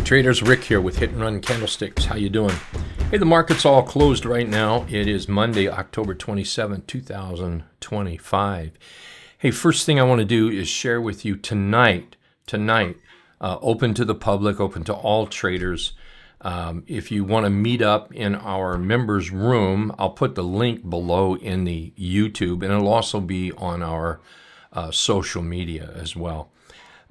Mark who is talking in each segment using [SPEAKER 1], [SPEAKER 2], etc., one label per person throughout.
[SPEAKER 1] Traders, Rick here with Hit and Run Candlesticks. How you doing? Hey, the market's all closed right now. It is Monday, October 27, 2025. Hey, first thing I want to do is share with you tonight, open to the public, open to all traders. If you want to meet up in our members room, I'll put the link below in the YouTube, and it'll also be on our social media as well.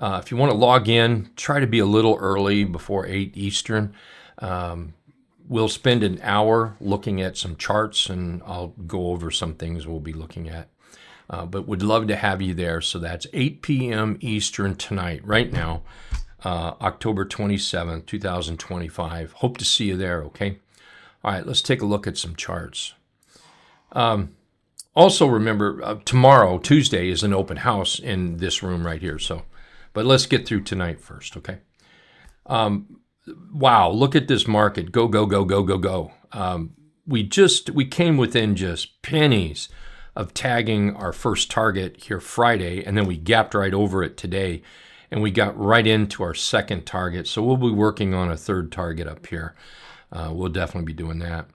[SPEAKER 1] If you want to log in, try to be a little early before 8 Eastern. We'll spend an hour looking at some charts, and I'll go over some things we'll be looking at. But would love to have you there. So that's 8 p.m. Eastern tonight, right now, October 27th, 2025. Hope to see you there, okay? All right, let's take a look at some charts. Also remember, tomorrow, Tuesday, is an open house in this room right here. But let's get through tonight first, okay? Wow, look at this market. Go, go, go, go, go, go. We came within just pennies of tagging our first target here Friday, and then we gapped right over it today, and we got right into our second target. So we'll be working on a third target up here. We'll definitely be doing that.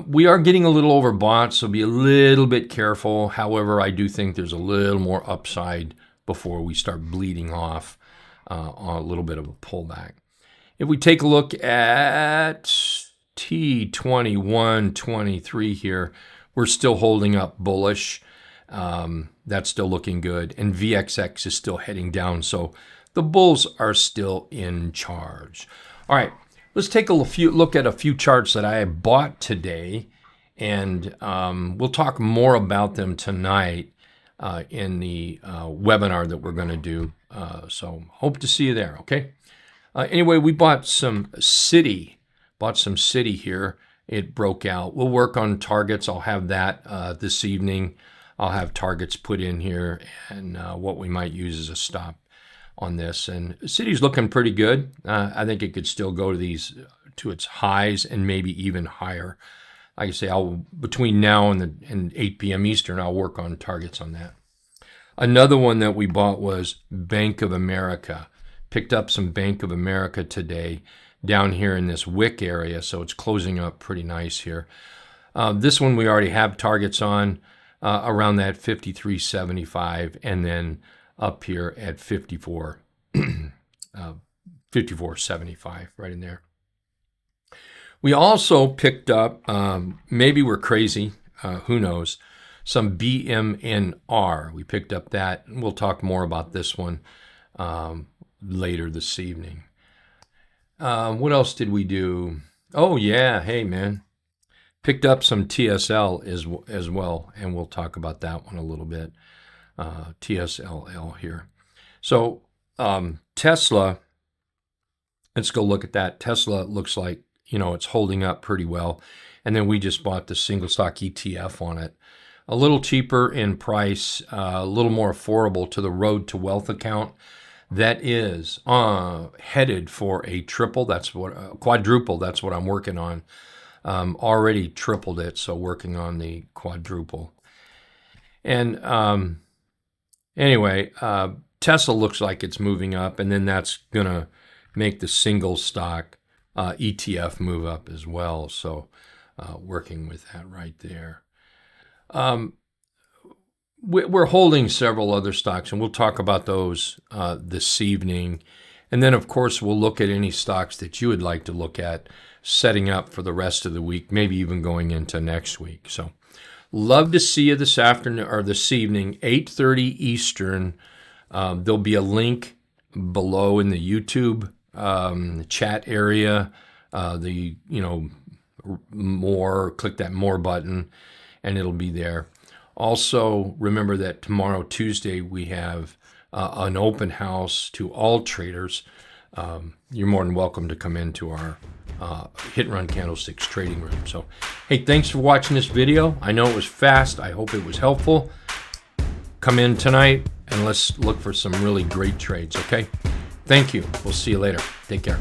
[SPEAKER 1] We are getting a little overbought, so be a little bit careful. However, I do think there's a little more upside before we start bleeding off on a little bit of a pullback. If we take a look at T2123 here, we're still holding up bullish. That's still looking good. And VXX is still heading down. So the bulls are still in charge. All right, let's take a look at a few charts that I bought today. And we'll talk more about them tonight in the webinar that we're going to do. So hope to see you there, okay? Anyway, we bought some Citi here. It broke out. We'll work on targets. I'll have that this evening. I'll have targets put in here and what we might use as a stop on this. And Citi's looking pretty good. I think it could still go to its highs and maybe even higher. Like I say, between now and 8 p.m. Eastern, I'll work on targets on that. Another one that we bought was Bank of America. Picked up some Bank of America today down here in this wick area, so it's closing up pretty nice here. This one we already have targets on around that 53.75, and then up here at 54.75, right in there. We also picked up, maybe we're crazy, who knows, some BMNR. We picked up that, and we'll talk more about this one later this evening. What else did we do? Oh, yeah, hey, man. Picked up some TSL as well, and we'll talk about that one a little bit. TSLL here. So Tesla, let's go look at that. Tesla looks like, it's holding up pretty well. And then we just bought the single stock ETF on it. A little cheaper in price, a little more affordable to the Road to Wealth account. That is headed for a quadruple. That's what I'm working on. Already tripled it, so working on the quadruple. And anyway, Tesla looks like it's moving up, and then that's going to make the single stock ETF move up as well. So working with that right there. We're holding several other stocks, and we'll talk about those this evening. And then, of course, we'll look at any stocks that you would like to look at setting up for the rest of the week, maybe even going into next week. So love to see you this afternoon or this evening, 8:30 Eastern. There'll be a link below in the YouTube chat area. Click that more button, and it'll be there. Also, remember that tomorrow, Tuesday, we have an open house to all traders. You're more than welcome to come into our Hit and Run Candlesticks trading room. So, hey, thanks for watching this video. I know it was fast. I hope it was helpful. Come in tonight, and let's look for some really great trades, okay? Thank you. We'll see you later. Take care.